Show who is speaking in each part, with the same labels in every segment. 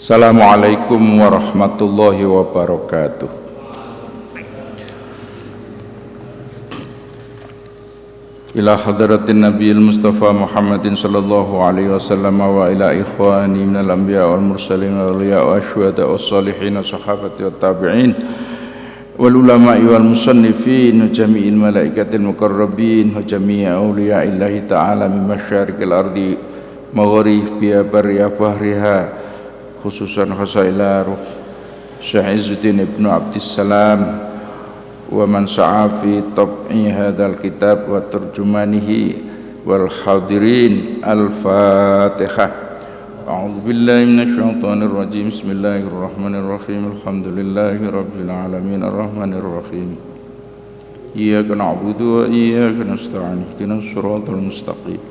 Speaker 1: Assalamualaikum warahmatullahi wabarakatuh. Ila hadratin nabiyil mustafa Muhammadin sallallahu alaihi wasallam wa ila ikhwani minal anbiya wal mursalin wal awliya wa syuhada was salihin sahabati wat tabi'in wal ulama'i wal musannifin wa jami'il malaikatil muqarrabin wa jami'i awliya'illahi ta'ala min masyariqil ardi magharibiha barriha bahriha khususan khasailah ruh Syekh Izzuddin Ibnu Abdissalam wa man sa'a fi tab'i hadzal kitab wa turjumanihi wal hadirin al-Fatihah. A'udzu billahi minasy syaithanir rajim. Bismillahirrahmanirrahim. Alhamdulillahi rabbil alamin arrahmanir rahim. Iyyaka na'budu wa iyyaka nasta'in. Ihdinas siratal mustaqim.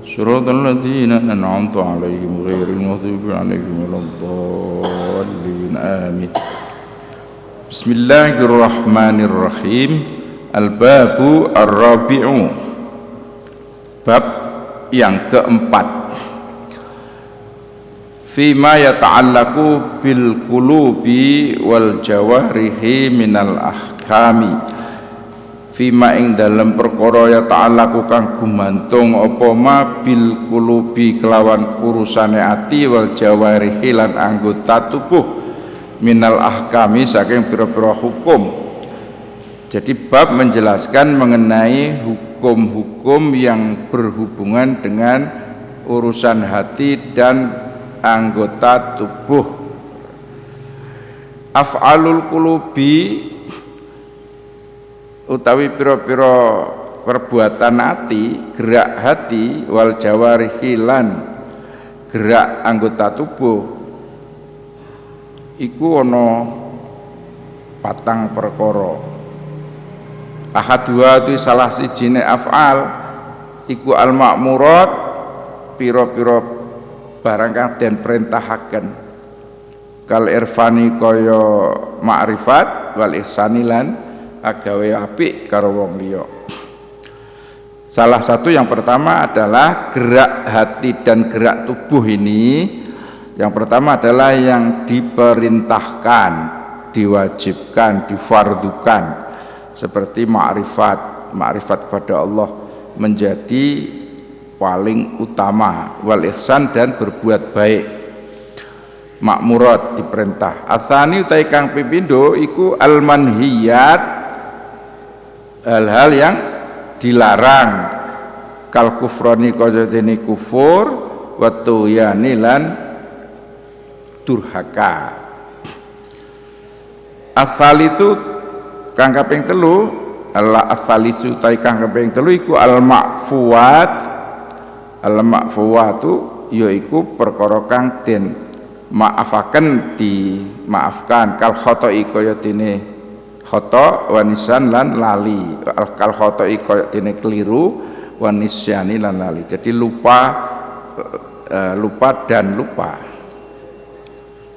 Speaker 1: صراط الذين أنعمت عليهم غير المغضوب عليهم ولا الضالين آمين. بسم الله الرحمن الرحيم. الباب الرابع. Bab yang keempat. Fima yata'allaku bil qulubi wal jawarihi minal ahkami. Fima ing dalam perkara ya ta'alaku kang gumantung apa ma bil qulubi kelawan urusane ati wal jawarihi lan anggota tubuh minal ahkami saking pira-pira hukum. Jadi bab menjelaskan mengenai hukum-hukum yang berhubungan dengan urusan hati dan anggota tubuh. Af'alul qulubi utawi pira-pira perbuatan hati, gerak hati wal jawarihi lan gerak anggota tubuh iku ana patang perkara. Ahadua itu salah sijine af'al iku al ma'murat pira-pira barang kang den perintahaken kal irfani kaya ma'rifat wal ihsani lan agawe apik karo wong liya. Salah satu yang pertama adalah gerak hati dan gerak tubuh ini. Yang pertama adalah yang diperintahkan, diwajibkan, difardukan seperti ma'rifat. Ma'rifat kepada Allah menjadi paling utama, wal ihsan dan berbuat baik. Makmurat diperintah. Atsani utai kang pipindo iku al manhiyat, hal-hal yang dilarang kal kufrani kaya dene kufur wa tuyani lan durhaka. Asalisu kang kaping 3 Allah asalisu ta kang kaping 3 iku al ma'fuwat. Al ma'fuwatu yaiku perkara kang den maafaken dimaafkan kal khoto'i kaya dene khoto wanisan lan lali. Kal khoto'i kaya dene keliru wanisyani lan lali. Jadi lupa dan lupa.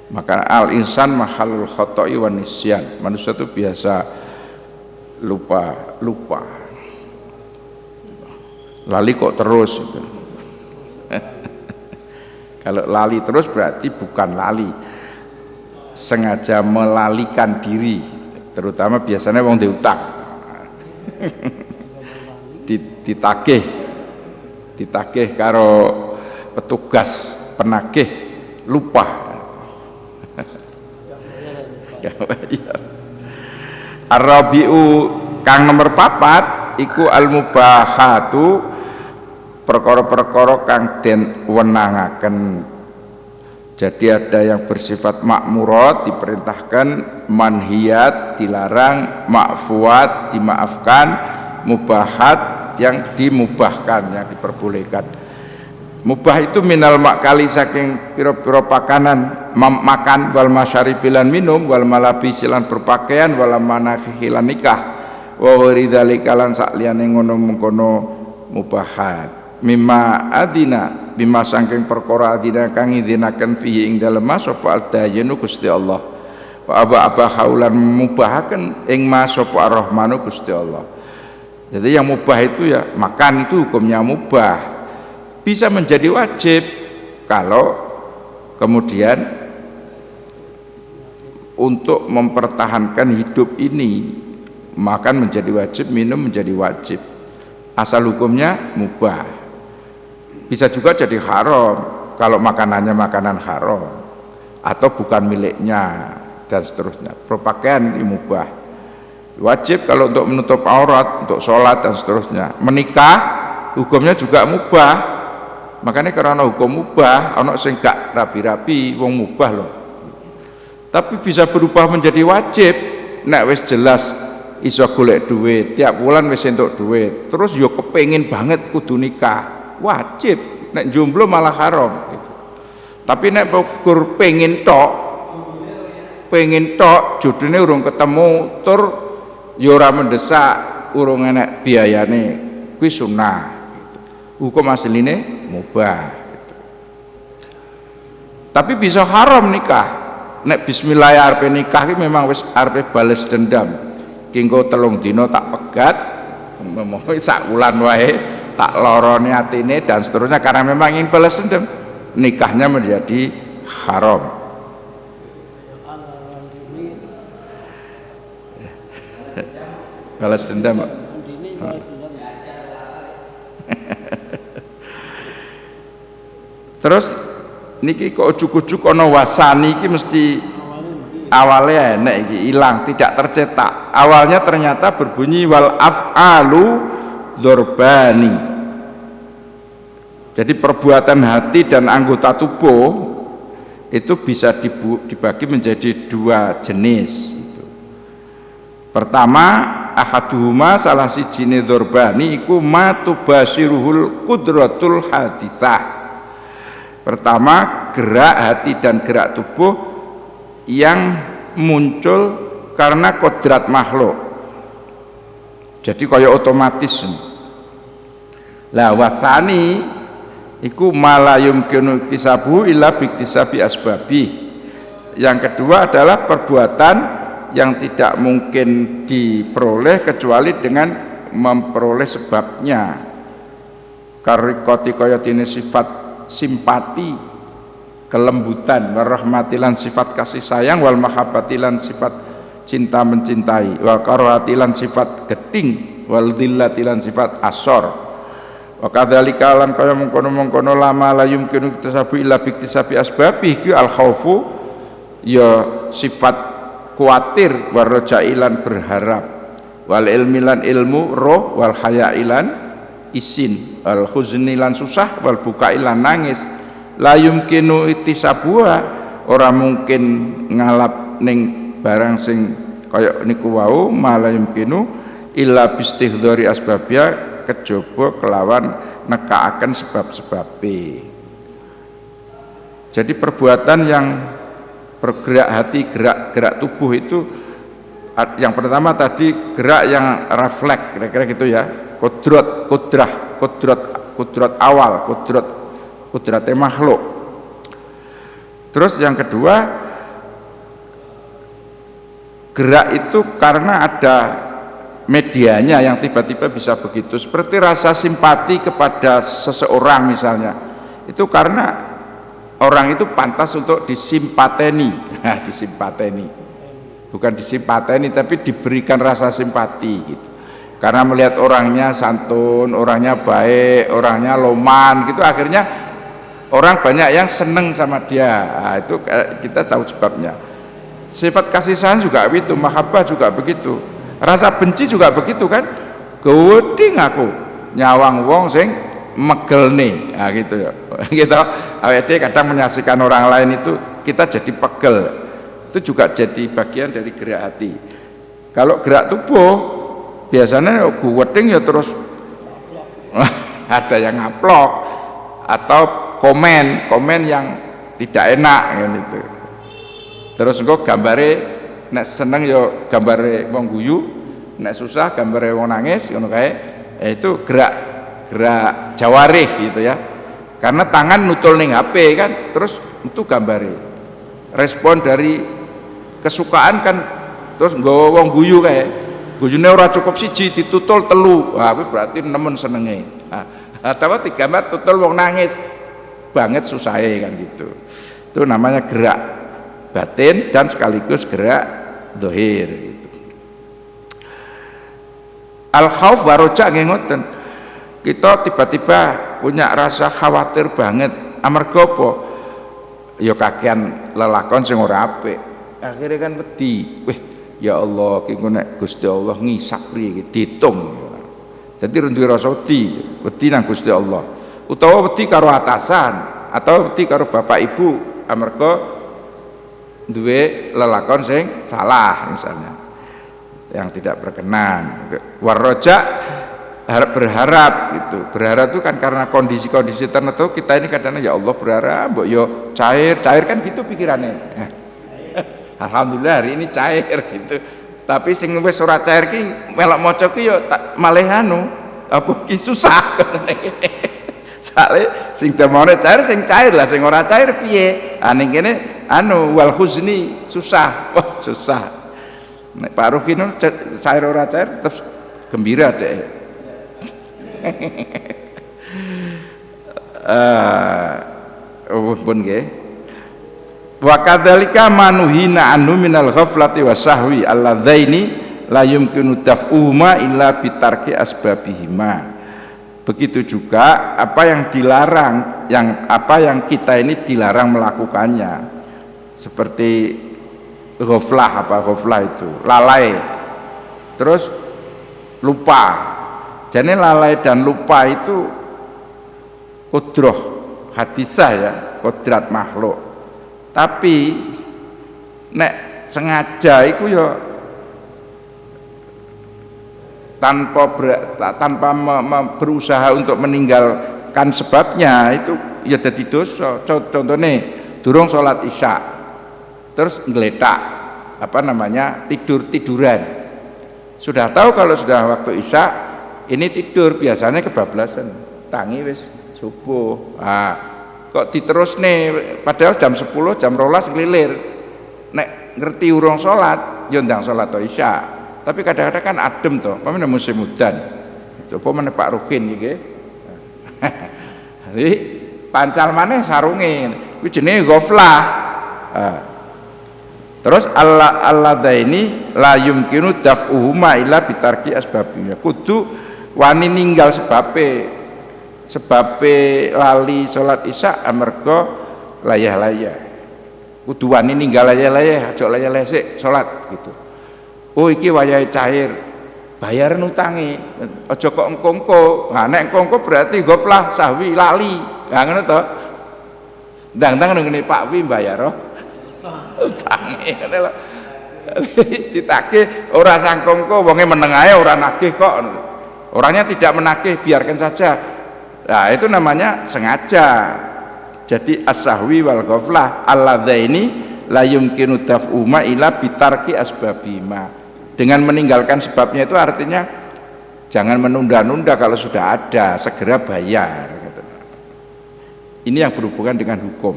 Speaker 1: Maka al insan mahalul khoto'i wanisyan. Manusia itu biasa lupa. Lali kok terus gitu. Kalau lali terus berarti bukan lali, sengaja melalikan diri. Terutama biasanya wong diutang ditagih karo petugas penagih lupa. Ar-rabi'u kang nomor 4 iku al-mubahatu perkara-perkara kang den wenangaken. Jadi ada yang bersifat makmurat diperintahkan, manhiyat dilarang, ma'fuwat dimaafkan, mubahat yang dimubahkan, yang diperbolehkan. Mubah itu minal makali saking pira-pira pakanan makan wal masyaribilan minum wal malabis lan berpakaian wal manakihi lan nikah wa wiridzalika lan sak liyane ngono-mengkono mubahat. Mimma adina bima saking perkara adina kang idinaken fihi ing dalem sapa al-dayyinu Gusti Allah wa aba haulan mubahaken ing sapa ar-rahmanu Gusti Allah. Jadi yang mubah itu ya makan itu hukumnya mubah, bisa menjadi wajib kalau kemudian untuk mempertahankan hidup ini, makan menjadi wajib, minum menjadi wajib. Asal hukumnya mubah. Bisa juga jadi haram kalau makanannya makanan haram atau bukan miliknya dan seterusnya. Berpakaian mubah. Wajib kalau untuk menutup aurat, untuk sholat dan seterusnya. Menikah hukumnya juga mubah. Makanya karena hukum mubah, ana sing gak rabi-rabi, wong mubah loh. Tapi bisa berubah menjadi wajib. Nek wis jelas iso golek duit, tiap bulan wis entuk duit. Terus yo kepengin banget kudu nikah, wajib. Nek jomblo malah haram gitu. Tapi nek ukur pengen tok jodone urung ketemu, tur yo ora mendesak, urung enek biayane, kuwi sunah gitu. Hukum asline mubah gitu. Tapi bisa haram nikah. Nek bismillah arepe nikah iki memang wis arepe bales dendam. Ki engko 3 dina tak pegat, momo sak wulan wae tak lorone atine dan seterusnya karena memang ingin balas dendam. Nikahnya menjadi haram. Balas dendam. Terus niki kok ujuk-ujuk ana wasani iki mesti awalnya enek iki hilang, tidak tercetak. Awalnya ternyata berbunyi wal af'alu dzorbani. Jadi perbuatan hati dan anggota tubuh itu bisa dibagi menjadi 2 jenis gitu. Pertama, ahaduhuma salah sijine dzorbani iku matubashiruhul qudratul haditsah. Pertama, gerak hati dan gerak tubuh yang muncul karena kodrat makhluk. Jadi kaya otomatis. Lah wathani iku malayum kenu kisabu illa biktisabi asbabi. Yang kedua adalah perbuatan yang tidak mungkin diperoleh kecuali dengan memperoleh sebabnya. Karikoti kaya dene sifat simpati, kelembutan, warahmatilan sifat kasih sayang, wal mahabbatilan sifat cinta mencintai, wal karahatilan sifat geting, wal dhillatilan sifat asor. Wa kadzalika lan kaya mengkono-mengkono lama la yumkinu tasabu illa biktisabi asbabi ki al khaufu ya sifat kuatir, warajailan berharap, wal ilmilan ilmu roh, wal hayailan isin, al huznilan susah, wal bukailan nangis. La yumkinu ittisabuha, ora mungkin ngalap ning barang sing kaya niku wau, malah yumkinu illa bistihdhari asbabia, kejaba kelawan nekaaken sebab-sebabe. Jadi perbuatan yang bergerak hati, gerak tubuh itu yang pertama tadi gerak yang refleks, kira-kira gitu ya. Kudrat awal, kudratnya makhluk. Terus yang kedua, gerak itu karena ada medianya yang tiba-tiba bisa begitu. Seperti rasa simpati kepada seseorang misalnya, itu karena orang itu pantas untuk disimpateni. Nah, disimpateni, bukan disimpateni tapi diberikan rasa simpati gitu. Karena melihat orangnya santun, orangnya baik, orangnya loman gitu, akhirnya orang banyak yang seneng sama dia. Nah, itu kita tahu sebabnya. Sifat kasih sayang juga begitu, mahabbah juga begitu, rasa benci juga begitu kan. Geding aku nyawang wong sing megelne, nah gitu ya. Gitu. Awet kadang menyaksikan orang lain itu kita jadi pegel. Itu juga jadi bagian dari gerak hati. Kalau gerak tubuh biasanya guweding ya terus ada yang ngaplok atau komen yang tidak enak gitu. Terus engko gambare nek seneng ya gambare wong guyu, nek susah gambare wong nangis ngono kae. Itu gerak jawarih gitu ya. Karena tangan nutul ning HP kan, terus itu gambare. Respon dari kesukaan kan terus nggawa wong guyu kae. Guyune ora cukup siji ditutul telu. Wah, kuwi berarti nemen senenge. Atau digambar tutul wong nangis banget susahe kan gitu. Itu namanya gerak batin dan sekaligus gerak zahir gitu. Al-khauf wa roja nggih ngoten. Kita tiba-tiba punya rasa khawatir banget amarga apa? Ya kakean lelakon sing ora apik. Akhire kan wedi. Wih, ya Allah, ki nek Gusti Allah ngisak priye iki diitung. Jadi duwe rasa wedi nang Gusti Allah. Utawa wedi karo atasan atau wedi karo bapak ibu amarga duwe lelakon sing salah misalnya. Yang tidak berkenan. Warroja berharap gitu. Berharap itu kan karena kondisi-kondisi tertentu kita ini kadang ya Allah berharap mbok yo cair kan gitu pikirannya. Alhamdulillah hari ini cair gitu. Tapi sing wis ora cair ki melok maca ki yo malah anu apa ki susah. Soale sing demone cair sing cair lah, sing ora cair piye? Ning kene anu wal huzni susah. Wah, susah. Nek Pak Rukin cair ora cair terus gembira deh. Pun nggih. Wa kadzalika manuhina anhu minal ghaflati wasahwi alladzaini la yumkinu daf'uhuma illa bitarki asbabihima. Begitu juga apa yang dilarang, yang kita ini dilarang melakukannya. Seperti ghaflah, ghaflah itu lalai, terus lupa. Jadi lalai dan lupa itu kudroh hadisah ya, kodrat makhluk. Tapi nek sengaja itu ya tanpa berusaha untuk meninggalkan sebabnya itu ya jadi dosa. Contohnya durung sholat isya terus ngeletak tiduran. Sudah tahu kalau sudah waktu isya ini tidur, biasanya kebablasan tangi wis subuh. Kok diterus nih padahal jam 10 jam 12 ngelilir. Nek ngerti urung sholat ya ndang sholat isya. Tapi kadang-kadang kan adem toh, pamane musim udan. Coba meneh Pak Rukin iki. Jadi pancal maneh sarunge. Kuwi jenenge ghaflah. Terus alladzaini la yumkinu daf'uhuma illa bitarki asbabnya. Kudu wani ninggal sebabe lali salat isya amarga layah-layah. Kudu wani ninggal layah-layah, aja layah-layah sik salat gitu. Oh iki wayahe cair, bayaran utange, aja kok engko-engko. Nah nek engko berarti ghaflah sahwi lali. Lah ngono to. Ndang-ndang ngene Pak Wi bayar utange ngene lho. Ditagih ora sangkongko wonge meneng ae ora nagih kok. Orangnya tidak menagih, biarkan saja. Nah, itu namanya sengaja. Jadi as-sahwi wal ghaflah alladzaini la yumkinu daf'uma illa bitarki asbabima. Dengan meninggalkan sebabnya itu artinya jangan menunda-nunda, kalau sudah ada segera bayar. Ini yang berhubungan dengan hukum.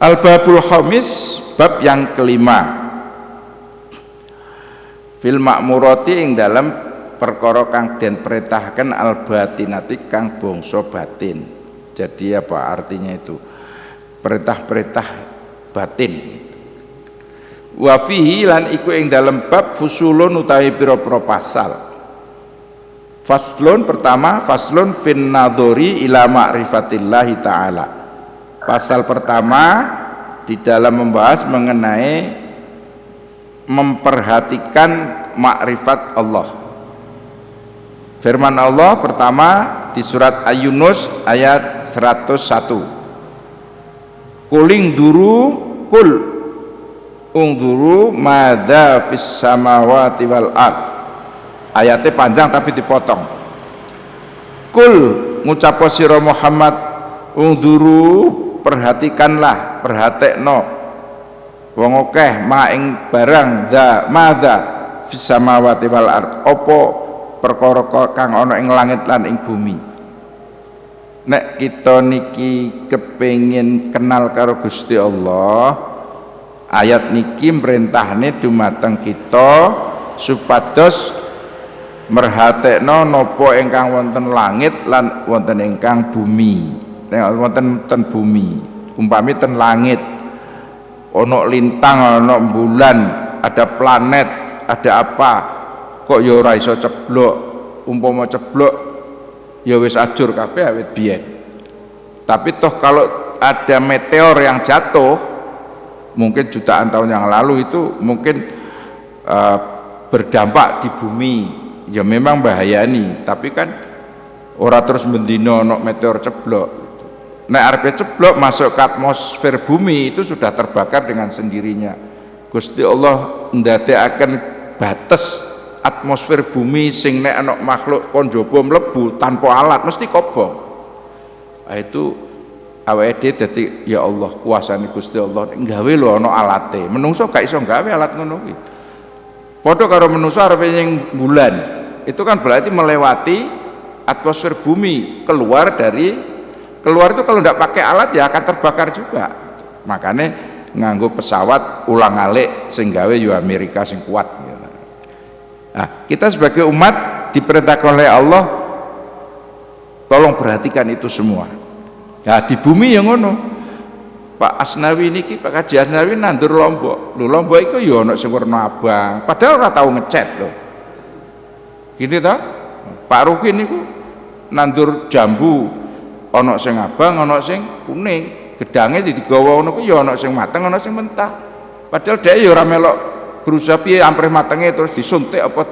Speaker 1: Al-babul khamis, bab yang kelima. Fil ma'murati ing dalam perkara kang den perintahkan al-batinati kang bangsa batin. Jadi apa artinya itu? Perintah-perintah batin. Wa fihi lan iku ing dalam bab fusulun utawi pira-pira pasal. Faslun pertama, faslun fin nadhuri ila ma'rifatillahi ta'ala. Pasal pertama di dalam membahas mengenai memperhatikan makrifat Allah. Firman Allah pertama di surat Yunus ayat 101. Kuling duru kul ungduru madza fis samawati wal ard. Ayatnya panjang tapi dipotong. Kul ngucap sira Muhammad ungduru perhatikanlah, perhatekno wong akeh maing barang madza fis samawati wal ard. Apa perkara kang ana ing langit lan ing bumi. Nek kita niki kepengin kenal karo Gusti Allah, ayat niki merintahne dumateng kita supados merhatekno napa ingkang wonten langit lan wonten ingkang bumi. Nek wonten ten bumi, umpami ten langit ono lintang, ono bulan, ada planet, ada apa, kok ya ora iso ceblok. Umpama ceblok ya wis ajur kabeh awit biyen. Tapi toh kalau ada meteor yang jatuh mungkin jutaan tahun yang lalu itu mungkin berdampak di bumi, ya memang bahayani, tapi kan ora terus mendino ono meteor ceblok. Nek arepe ceblok masuk ke atmosfer bumi itu sudah terbakar dengan sendirinya. Gusti Allah ndadekaken batas atmosfer bumi sing nek ana makhluk kon njaba mlebu tanpa alat mesti kobong. Itu awake dhewe dadi ya Allah kuasane Gusti Allah nggawe lho ana alate. Menungso gak iso nggawe alat ngono kuwi. Padha karo menungso arepe ning bulan. Itu kan berarti melewati atmosfer bumi, keluar itu kalau tidak pakai alat ya akan terbakar juga. Makanya nganggo pesawat ulang-alik sing gawe yo Amerika sing kuat. Nah, kita sebagai umat diperintahkan oleh Allah tolong perhatikan itu semua. Ya di bumi yang ngono. Pak Asnawi niki, Pak Kaji Asnawi nandur Lombok. Lho Lombok iku ya ana sing warna abang, padahal ora tau ngecat lho. Gitu toh? Pak Rukin niku nandur jambu, ana sing abang, ana sing kuning. Gedange digawa ngono ku ya ana sing mateng, ana sing mentah. Padahal dhek ya ora melok berusaha piye amprih matenge terus disuntik apa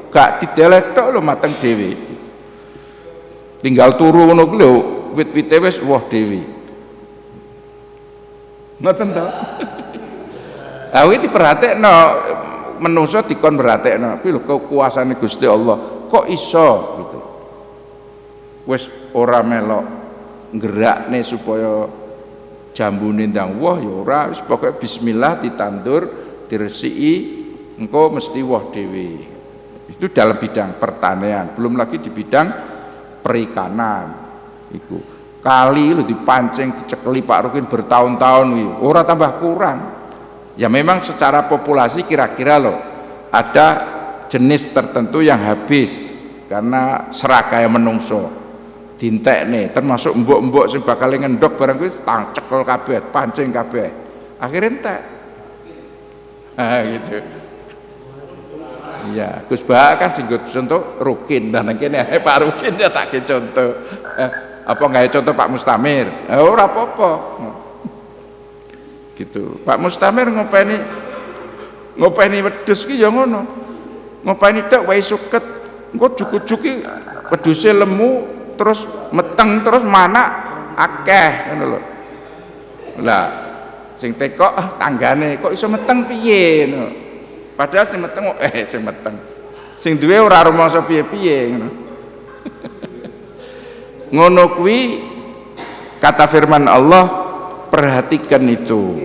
Speaker 1: gak didelek tok lho mateng dhewe. Tinggal turu ngono ku lho, wit-wite wis woh dhewe. Ngoten to. Ah iki diperhatekno menungso dikon perhatekno. Kuwi lho kekuasaane Gusti Allah. Kok iso gitu. Wis ora melok nggerakne supaya jambune ndang woh ya ora, wis pokoke bismillah ditandur, diresiki, engko mesti woh dhewe. Itu dalam bidang pertanian, belum lagi di bidang perikanan. Iku kali lu dipancing dicekeli Pak Rukin bertahun-tahun wi, ora tambah kurang. Ya memang secara populasi kira-kira loh ada jenis tertentu yang habis karena serakaya menungso. Dintekne termasuk mbok-mbok sing bakal ngendok barang kuwi cekel kabeh, pancing kabeh. Akhire entek. Gitu. Iya, Gus Bah kan sing contoh Rukin dan kene Pak Rukin ya tak contoh. Apa nggak contoh Pak Mustamir? Ora apa-apa. Gitu. Pak Mustamir ngopeni wedhus ki ya ngono. Ngopeni tok wae suket. Engko juk-juki wedhuse lemu terus meteng terus mana akeh ngono lho. Lah sing tekok tanggane kok iso meteng piye ngono. Padahal sing meteng sing duwe ora rumangsa piye-piye ngono. Ngono kuwi kata firman Allah, perhatikan itu.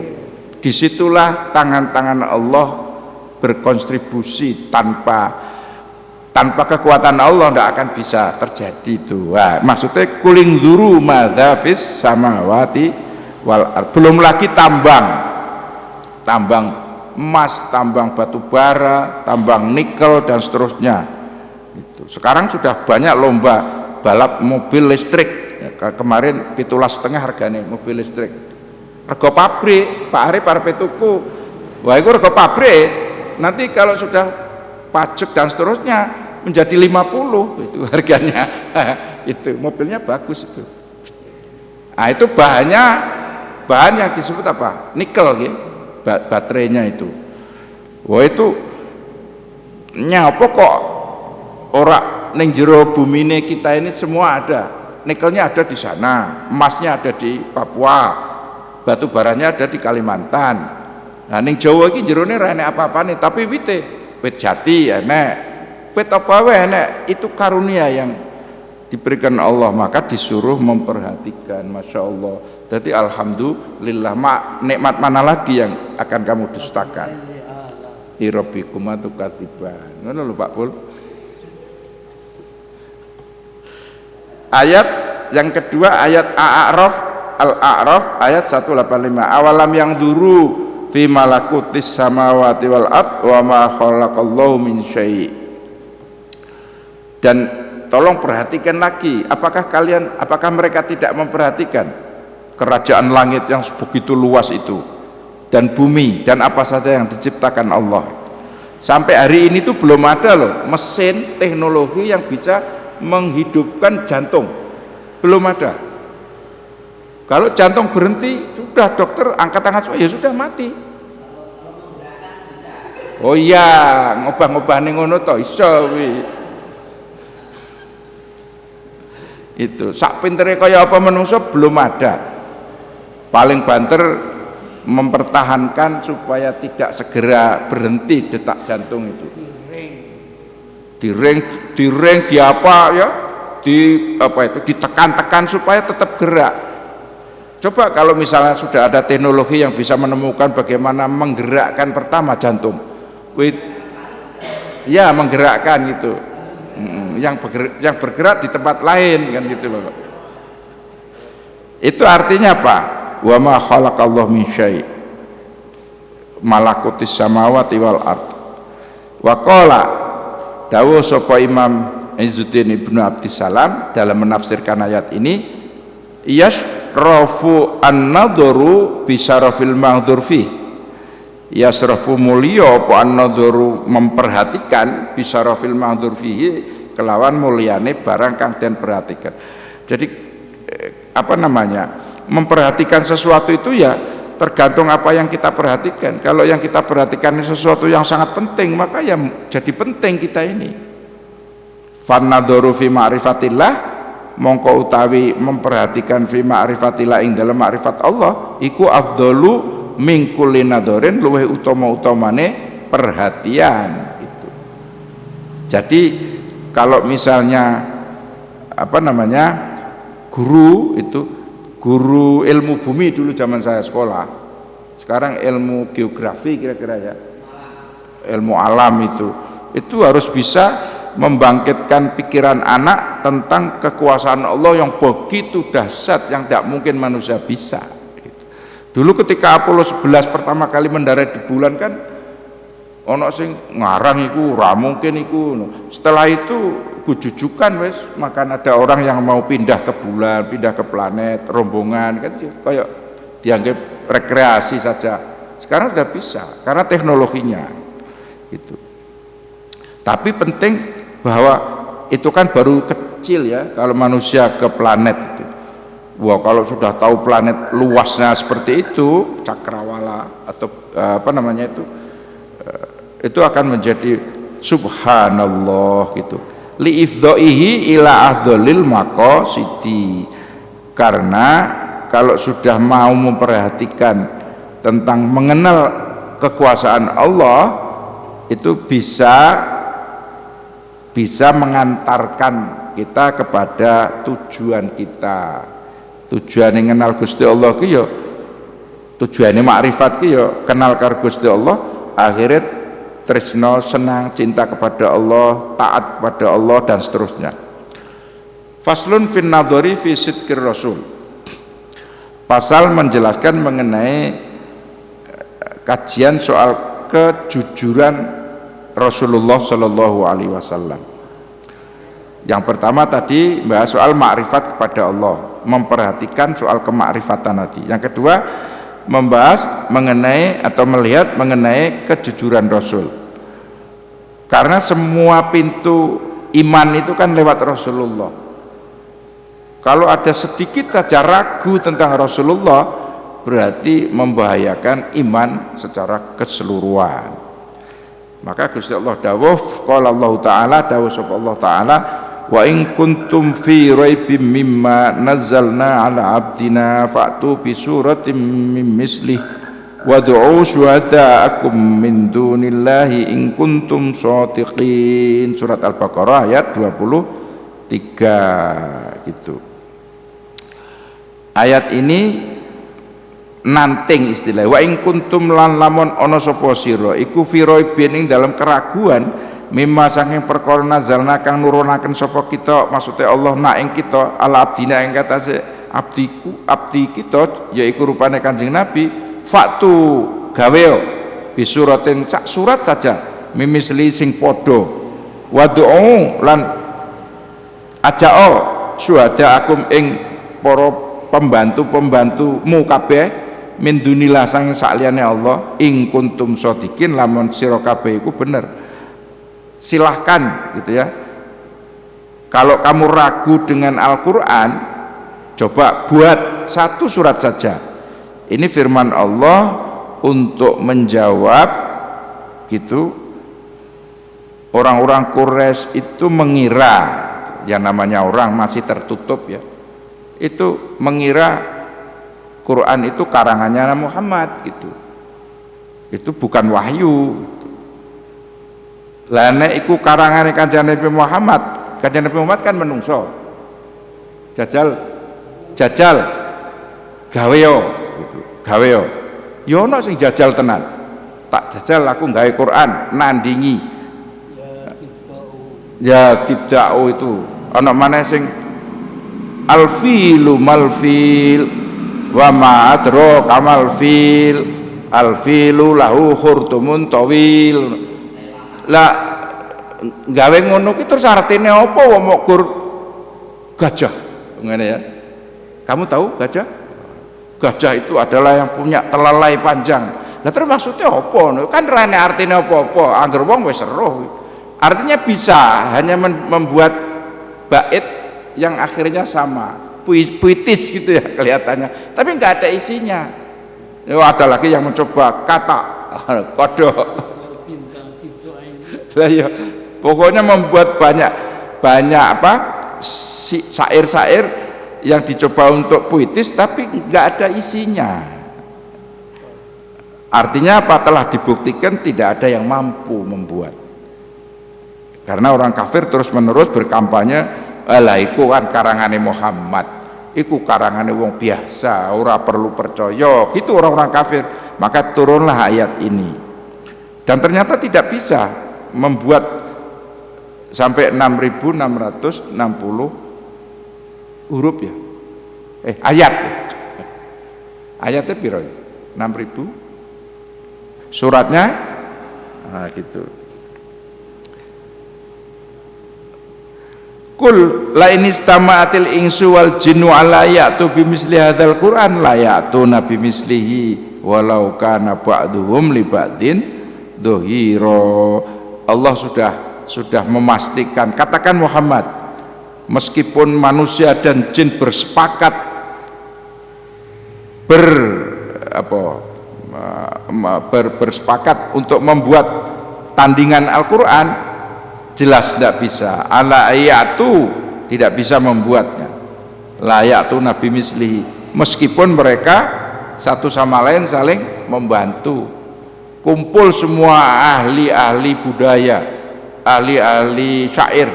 Speaker 1: Disitulah tangan-tangan Allah berkontribusi, tanpa kekuatan Allah tidak akan bisa terjadi itu. Wah, maksudnya kuling duru madzafis samawati wal ard. Belum lagi tambang emas, tambang batu bara, tambang nikel dan seterusnya. Itu. Sekarang sudah banyak lomba balap mobil listrik. Ya, kemarin 17,5 harganya mobil listrik. Rego pabrik, Pak Arif arep tuku. Wah, itu rego pabrik. Nanti kalau sudah pajak dan seterusnya menjadi 50 itu harganya. Itu mobilnya bagus itu. Nah, itu bahan yang disebut apa? Nikel gitu. Baterainya itu. Wah, itu nyapa kok ora ning jero bumine kita ini semua ada. Nikelnya ada di sana, emasnya ada di Papua. Batu baranya ada di Kalimantan. Nah ning Jawa iki jerone ra enek apa-apane, tapi wit jati enek. Wit apa wae enek, itu karunia yang diberikan Allah, maka disuruh memperhatikan. Masya Allah. Jadi alhamdulillah, nikmat mana lagi yang akan kamu dustakan? Irabbikum atukadziban. Ngono lho Pak Pul. Ayat yang kedua ayat Al-A'raf ayat 185. Awalam yang duru fi malakutis samawati wal ard wa ma khalaqallahu min syai'. Dan tolong perhatikan lagi, apakah mereka tidak memperhatikan kerajaan langit yang begitu luas itu, dan bumi dan apa saja yang diciptakan Allah. Sampai hari ini tuh belum ada loh mesin teknologi yang bisa menghidupkan jantung, belum ada. Kalau jantung berhenti sudah dokter angkat tangan ya sudah mati. Oh iya, ngobah-ngobahane ngono to iso kuwi. Itu sak pintere kaya apa menungso belum ada. Paling banter mempertahankan supaya tidak segera berhenti detak jantung itu. Diring di apa ya? Di apa itu ditekan-tekan supaya tetap gerak. Coba kalau misalnya sudah ada teknologi yang bisa menemukan bagaimana menggerakkan pertama jantung. Ya menggerakkan gitu, yang bergerak di tempat lain kan gitu loh. Itu artinya apa? Wa ma khalaqallahu min syai' malakutis samawati wal ard. Wa qala dawuh sapa Imam Izzuddin Ibnu Abdissalam dalam menafsirkan ayat ini, yasrafu an-nadharu bi syarafil mahdhur fi. Yasrafu mulya apa an-nadharu memperhatikan bi syarafil mahdhur fihi kelawan mulyane barang kang den perhatikan. Jadi apa namanya? Memperhatikan sesuatu itu ya tergantung apa yang kita perhatikan. Kalau yang kita perhatikan sesuatu yang sangat penting, maka ya jadi penting kita ini. Fan-nadharu fi ma'rifatillah, mongko utawi memperhatikan fi ma'rifatillah ing dalam ma'rifat Allah iku afdalu min kulli nadharin, luwih utama-utamane perhatian itu. Jadi kalau misalnya apa namanya guru itu, guru ilmu bumi dulu zaman saya sekolah, sekarang ilmu geografi kira-kira ya, ilmu alam itu harus bisa membangkitkan pikiran anak tentang kekuasaan Allah yang begitu dahsyat yang tidak mungkin manusia bisa. Dulu ketika Apollo 11 pertama kali mendarat di bulan kan ono sing ngarang iku ora mungkin iku. Setelah itu gujujukan wes, maka ada orang yang mau pindah ke bulan, pindah ke planet, rombongan kan kayak dianggap rekreasi saja. Sekarang sudah bisa karena teknologinya itu. Tapi penting bahwa itu kan baru kecil ya kalau manusia ke planet itu. Wah, kalau sudah tahu planet luasnya seperti itu, cakrawala atau apa namanya itu akan menjadi subhanallah gitu. Li ifdaihi ila afdhalil maqasidi. Karena kalau sudah mau memperhatikan tentang mengenal kekuasaan Allah itu bisa mengantarkan kita kepada tujuan kita. Tujuan yang kenal Gusti Allah ki ya tujuane makrifat ki ya kenal karo Gusti Allah, akhirnya tresno senang cinta kepada Allah, taat kepada Allah dan seterusnya. Faslun fin nadhari fi sidqir rasul. Pasal menjelaskan mengenai kajian soal kejujuran Rasulullah Shallallahu alaihi wasallam. Yang pertama tadi bahas soal makrifat kepada Allah, memperhatikan soal kemakrifatan tadi. Yang kedua membahas mengenai atau melihat mengenai kejujuran Rasul. Karena semua pintu iman itu kan lewat Rasulullah. Kalau ada sedikit saja ragu tentang Rasulullah, berarti membahayakan iman secara keseluruhan. Maka Gusti Allah dawuh, qala Allah taala, dawuh sapa Allah taala, wa in kuntum fi raibim mimma nazzalna ala abdina fa'tu bi suratin min mislih wad'u syuhada'akum min dunillahi in kuntum shadiqin. Surat Al-Baqarah ayat 23 gitu. Ayat ini nanting istilah wa in kuntum lan lamun ana sapa sira iku fi raibin ing dalam keraguan mimma saking perkara nazalna kang nurunaken sapa kita, maksudnya Allah nak ing kita ala abdina ing katase abdi kita yaiku rupane Kanjeng Nabi, faktu gawe bisuratin sak surat saja mimisli sing padha wad'u lan ajao syuhada akum ing para pembantu-pembantumu kabeh min dunillah sang sakliyane Allah ing kuntum shodikin lamun sira kabeh iku bener. Silahkan gitu ya. Kalau kamu ragu dengan Al-Quran, coba buat satu surat saja. Ini firman Allah untuk menjawab gitu. Orang-orang Quraisy itu mengira, yang namanya orang masih tertutup ya, itu mengira Quran itu karangannya Muhammad gitu. Itu bukan wahyu. Lah nek iku karangane Kanjeng Nabi Muhammad, Kanjeng Nabi Muhammad kan menungso. Jajal gawe yo gitu. Gawe yo. Yo ono sing jajal tenan. Tak jajal aku gawe Quran nandingi. Ya tibda'u itu. Ana maneh sing alfilu malfil wa ma adraka malfil alfilu lahu khurtumun tawil. Lah gawe ngono ki terus artine apa wong mok gur gajah ngene ya. Kamu tahu gajah? Gajah itu adalah yang punya telalai panjang. Lah terus maksudnya apa? Kan rene artine apa-apa, angger wong wis eruh. Artinya bisa hanya membuat bait yang akhirnya sama, puitis gitu ya kelihatannya, tapi nggak ada isinya. Ada lagi yang mencoba kata kodok. Lah ya, pokoknya membuat banyak apa syair-syair yang dicoba untuk puitis tapi nggak ada isinya. Artinya apa? Telah dibuktikan tidak ada yang mampu membuat. Karena orang kafir terus menerus berkampanye, alah iku kan karangane Muhammad, iku karangane wong biasa, ora perlu percaya, gitu orang-orang kafir. Maka turunlah ayat ini. Dan ternyata tidak bisa membuat sampai 6.660 huruf ya. Ayat. Ayatnya piro? 6.000. Suratnya gitu. Kul la in istama'atil insu wal jinnu ala ya'tu bimisli hadzal Qur'an la ya'tuna bimislihi walau kana ba'duhum li ba'din dhahira. Allah sudah memastikan, katakan Muhammad, meskipun manusia dan jin bersepakat bersepakat untuk membuat tandingan Al-Qur'an, jelas tidak bisa. Ala ayatu tidak bisa membuatnya. Layatu Nabi mislihi, meskipun mereka satu sama lain saling membantu. Kumpul semua ahli-ahli budaya, ahli-ahli syair,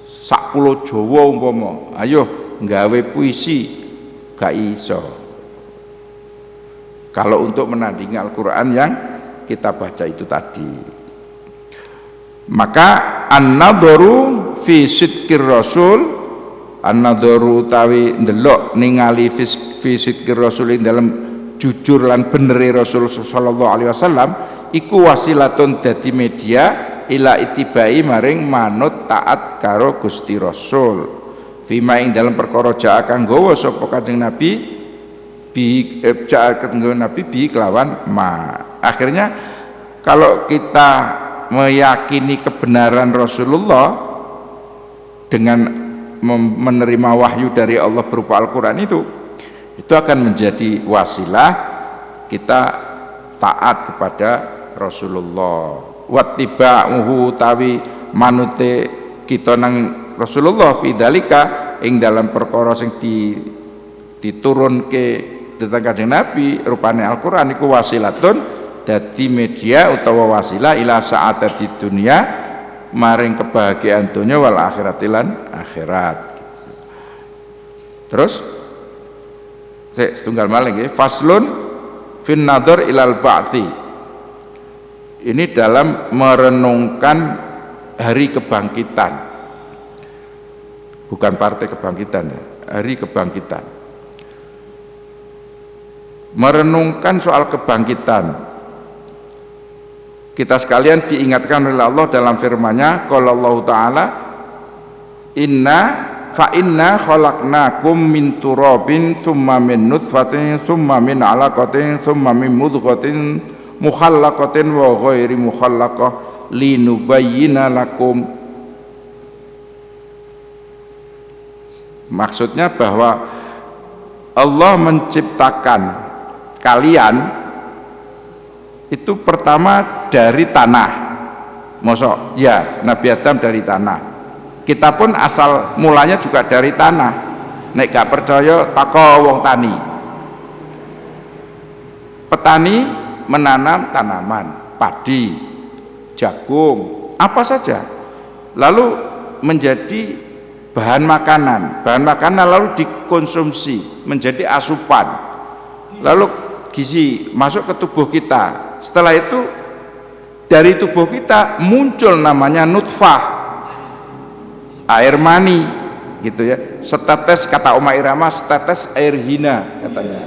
Speaker 1: sak pulau Jawa umpama, ayo nggawe puisi, gak iso. Kalau untuk menandingi Al-Quran yang kita baca itu tadi. Maka an-nadharu fi sidqir rasul, an-nadharu utawi ndelok ningali fi sidqir rasul ing dalam jujur lan beneri Rasul sallallahu alaihi wasallam iku wasilatun dadi media ila itibai maring manut taat karo Gusti Rasul fima ing dalam perkara jaa kang gawa sapa Kanjeng Nabi bi kelawan ma. Akhirnya kalau kita meyakini kebenaran Rasulullah dengan menerima wahyu dari Allah berupa Al-Quran itu akan menjadi wasilah kita taat kepada Rasulullah. Wattiba'uhu tawi manute kita nang Rasulullah fi dalika ing dalam perkara sing diturunke tentang Kanjeng Nabi rupane Al-Quran iku wasilatun dadi media utawa wasilah ila sa'adat di dunia maring kebahagiaan dunia wal akhiratilan akhirat. Terus setunggal malih nggih, faslun fin nadhar ilal ba'tsi. Ini dalam merenungkan hari kebangkitan, bukan partai kebangkitan ya, hari kebangkitan. Merenungkan soal kebangkitan. Kita sekalian diingatkan oleh Allah dalam firman-Nya, qala Allah Ta'ala, inna fa inna khalaqnakum min turabin tsumma min nutfatin tsumma min 'alaqatin tsumma min mudghatin mukhallaqatin wa ghairi mukhallaqah linubayyina lakum. Maksudnya bahwa Allah menciptakan kalian itu pertama dari tanah. Mosok ya, Nabi Adam dari tanah. Kita pun asal mulanya juga dari tanah. Nek gak percaya tako wong tani. Petani menanam tanaman, padi, jagung, apa saja. Lalu menjadi bahan makanan. Bahan makanan lalu dikonsumsi menjadi asupan. Lalu gizi masuk ke tubuh kita. Setelah itu dari tubuh kita muncul namanya nutfah, air mani gitu ya, setetes, kata Oma Irama, setetes air hina katanya.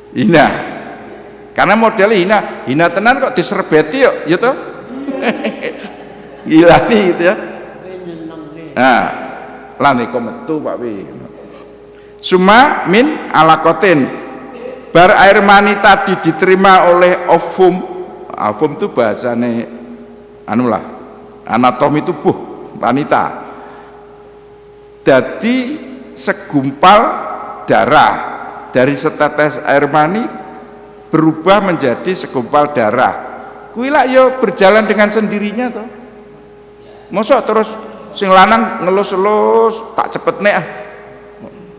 Speaker 1: Hina, karena modelnya hina tenan kok diserbeti yuk gitu. Gila nih gitu ya. Nah lani kometu Pak Wi. Suma min alakotin, bar air mani tadi diterima oleh ovum. Ovum itu bahasane anulah anatomi tubuh wanita. Jadi segumpal darah dari setetes air mani berubah menjadi segumpal darah. Kuwi lak yo berjalan dengan sendirinya toh. Mosok terus sing lanang ngelus-elus tak cepetne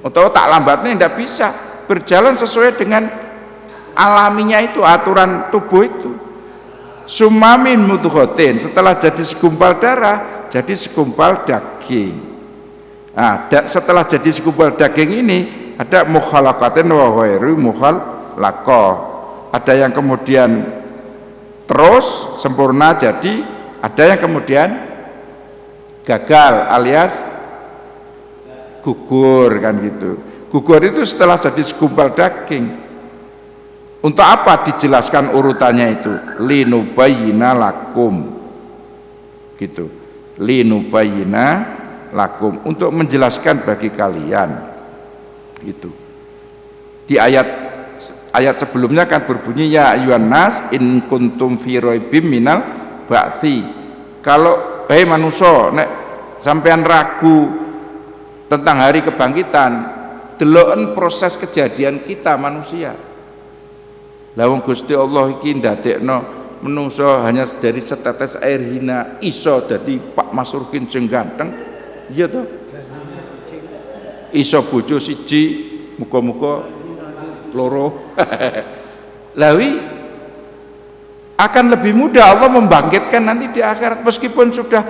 Speaker 1: atau tak lambatnya, ndak bisa. Berjalan sesuai dengan alaminya itu, aturan tubuh itu. Sumamin mudghatin, setelah jadi segumpal darah jadi segumpal daging. Nah, setelah jadi segumpal daging ini ada mukhalaqatin wa ghairu mukhallaqah. Ada yang kemudian terus sempurna jadi, ada yang kemudian gagal alias gugur kan gitu. Gugur itu setelah jadi segumpal daging. Untuk apa dijelaskan urutannya itu? Linubayyina lakum gitu. Linubayyina lakum, untuk menjelaskan bagi kalian gitu. Di ayat sebelumnya kan berbunyi ya ayyuhan nas in kuntum fi raibim minal ba'tsi. Kalau manusia nek sampean ragu tentang hari kebangkitan, deloken proses kejadian kita manusia. Lah wong Gusti Allah iki ndadekno menungso hanya dari setetes air hina iso dadi Pak Masrukin sing ganteng. Iya toh? Iso bojo siji, muga-muga loro. Lawi akan lebih mudah Allah membangkitkan nanti di akhirat, meskipun sudah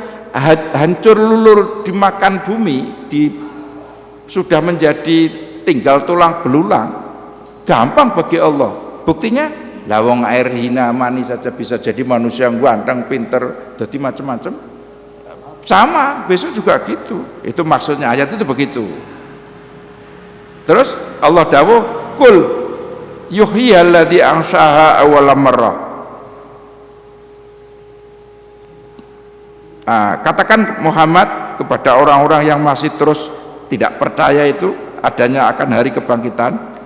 Speaker 1: hancur lulur dimakan bumi, sudah menjadi tinggal tulang belulang. Gampang bagi Allah. Buktinya lawang air hina mani saja bisa jadi manusia yang ganteng, pinter, jadi macam-macam. Sama besok juga gitu. Itu maksudnya ayat itu begitu. Terus Allah dawuh kul yuhyiyalladzi anshaha awwala marrah. Katakan Muhammad kepada orang-orang yang masih terus tidak percaya itu adanya akan hari kebangkitan.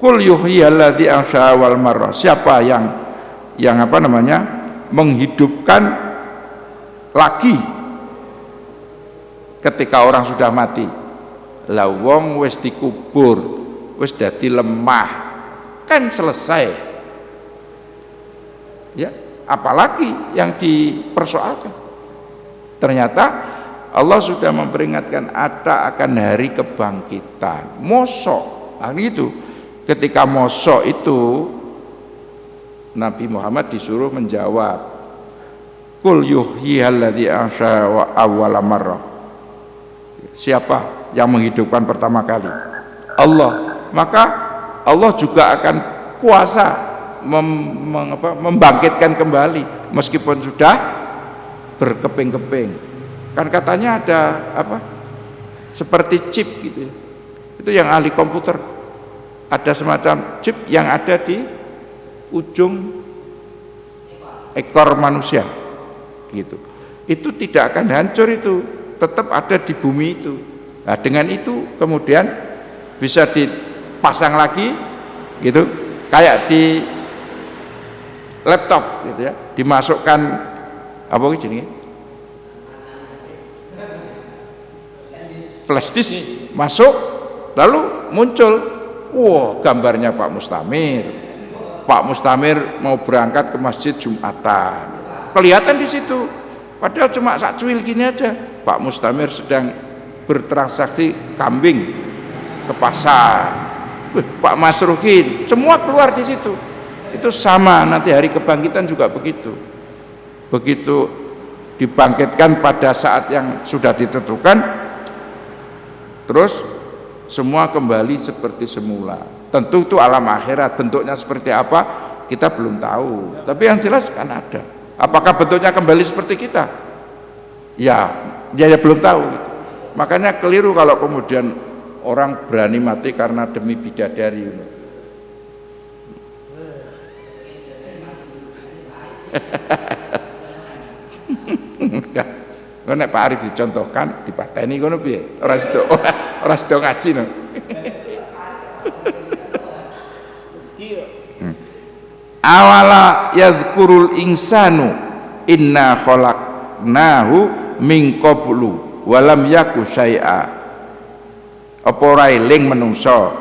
Speaker 1: Kul yuhyiyalladzi anshaha awwal marrah. Siapa yang menghidupkan lagi ketika orang sudah mati. Lah wong wis dikubur, wis dadi lemah, kan selesai. Ya, apalagi yang dipersoalkan. Ternyata Allah sudah memperingatkan ada akan hari kebangkitan. Mosok, gitu. Ketika mosok itu Nabi Muhammad disuruh menjawab, Qul yuhyiyalladzi ansha'a awwala marrah. Siapa yang menghidupkan pertama kali? Allah. Maka Allah juga akan kuasa membangkitkan kembali meskipun sudah berkeping-keping. Kan katanya ada seperti chip gitu. Itu yang ahli komputer. Ada semacam chip yang ada di ujung ekor manusia gitu. Itu tidak akan hancur itu. tetap ada di bumi itu. Nah, dengan itu kemudian bisa dipasang lagi gitu, kayak di laptop gitu ya, dimasukkan apa jenis flash disk masuk, lalu muncul gambarnya Pak Mustamir. Pak Mustamir mau berangkat ke masjid Jumatan, kelihatan di situ, padahal cuma sak cuil gini aja, Pak Mustamir sedang bertransaksi kambing ke pasar. Pak Masrukin, semua keluar di situ. Itu sama, nanti hari kebangkitan juga begitu. Begitu dibangkitkan pada saat yang sudah ditentukan, terus semua kembali seperti semula. Tentu itu alam akhirat, bentuknya seperti apa kita belum tahu, tapi yang jelas kan ada. Apakah bentuknya kembali seperti kita? Ya belum tahu. Makanya keliru kalau kemudian orang berani mati karena demi bidadari. Nek Pak Arif dicontohkan dipateni ngono piye? Ora sida ngaji no. Awala yadhkurul insanu inna khalaqnahu min qablu walam yaku syai'a. Apa ora eling menungso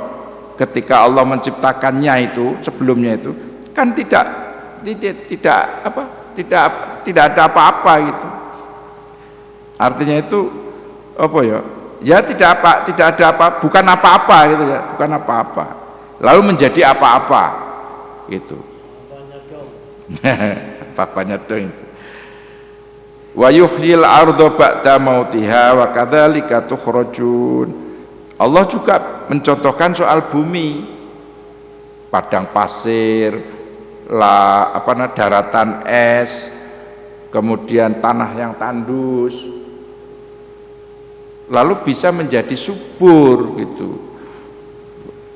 Speaker 1: ketika Allah menciptakannya itu, sebelumnya itu kan tidak ada apa-apa gitu. Artinya itu apa ya? Ya tidak ada apa, bukan apa-apa gitu ya, bukan apa-apa. Lalu menjadi apa-apa gitu. Apa-apanya dong itu. Wa yuhyil arda ba'da mautiha wa kadzalika tukhrajun. Allah juga mencontohkan soal bumi, padang pasir, daratan es, kemudian tanah yang tandus, lalu bisa menjadi subur gitu.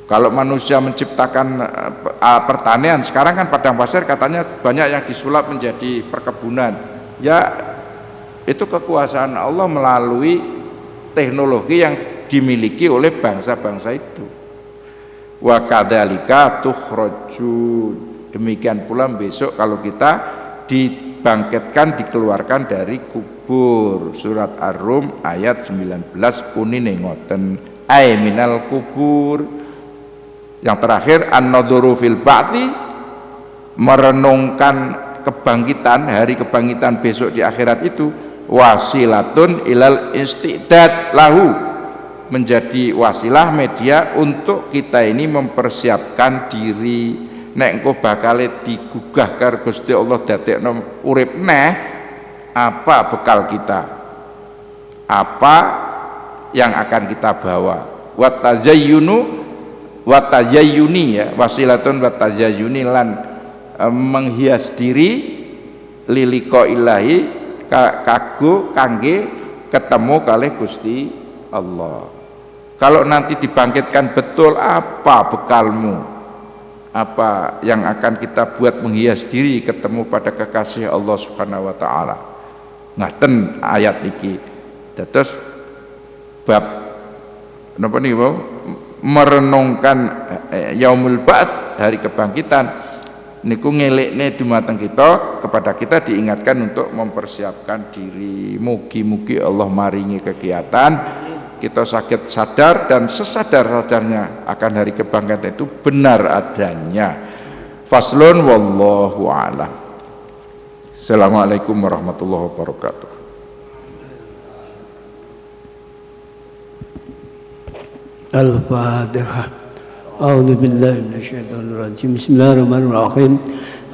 Speaker 1: Kalau manusia menciptakan pertanian, sekarang kan padang pasir katanya banyak yang disulap menjadi perkebunan. Ya itu kekuasaan Allah melalui teknologi yang dimiliki oleh bangsa-bangsa itu. Wa kadzalika tukhrajun. Demikian pula besok kalau kita dibangkitkan, dikeluarkan dari kubur. Surat Ar-Rum ayat 19 unine ngoten ay minal kubur. Yang terakhir an-nadhuru fil ba'thi, merenungkan kebangkitan, hari kebangkitan besok di akhirat itu, wasilatun ilal istidad lahu, menjadi wasilah media untuk kita ini mempersiapkan diri nek engko bakal digugah karo Gusti Allah dadekno urip neh, apa bekal kita, apa yang akan kita bawa. Wat tazayyuni ya, wasilatun wat tazayyuni lan menghias diri liliko ilahi kagu kangge ketemu kalih Gusti Allah. Kalau nanti dibangkitkan betul, apa bekalmu, apa yang akan kita buat menghias diri ketemu pada kekasih Allah Subhanahu wa taala. Ngaten ayat iki. Terus bab napa niki mau merenungkan yaumul ba'ts, hari kebangkitan niku ngelekne dumateng kita, kepada kita diingatkan untuk mempersiapkan diri. Mugi-mugi Allah maringi kegiatan kita sakit sadar dan sesadar-sadarnya akan hari kebangkitan itu benar adanya. Faslun wallahu a'lam. Assalamualaikum warahmatullahi wabarakatuh.
Speaker 2: Al-Fatihah. A'udzu billahi minasyaitonir rajim. Bismillahirrahmanirrahim.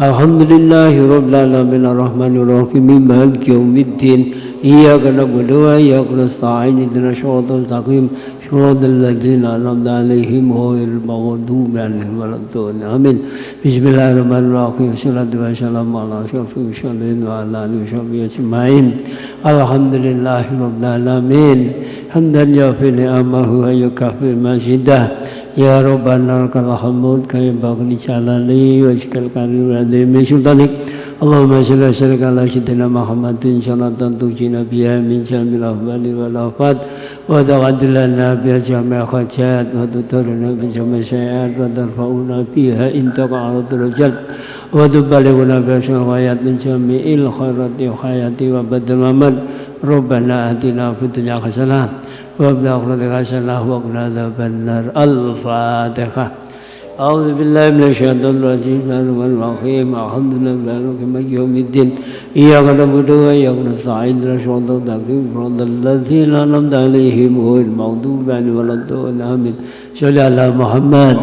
Speaker 2: Alhamdulillahi rabbil alamin arrahmanir rahim maliki yaumiddin. Iyyaka na'budu wa iyyaka nasta'in. Ihdinas siratal mustaqim. Shiratal ladzina an'amta 'alaihim ghairil maghdubi 'alaihim waladdallin. Amin. Bismillahirrahmanirrahim. Shallallahu wa sallamu ala asyrafil mursalin wa ala alihi washabbihi ajmain. Alhamdulillahi rabbil alamin. Hamdan yafi ni'amahu wa yukafi mazidah. Ya Rabbana lakal hamd kaya bagli jalali wa jikal karim wa dhimi sultanik اللهم صل وسلم على سيدنا محمد صلاة تنجينا بها من جميع الأهوال والآفات وتغفر لنا بها جميع الحاجات وتطهرنا بجميع السيئات وترفعنا بها عندك على الدرجات وتبلغنا بها الغايات من جميع الخيرات والحياة وبعد الممات ربنا آتنا في الدنيا حسنة وفي الآخرة حسنة وقنا عذاب النار. الفاتحة. أعوذ بالله من الشيطان الرجيم. الرحمن الرحيم. الحمد لله رب يوم الدين. إياك نعبد وإياك نستعين صراط المستقيم الذين أنعمت عليهم غير المغضوب عليهم ولا الضالين. آمين. صل على محمد.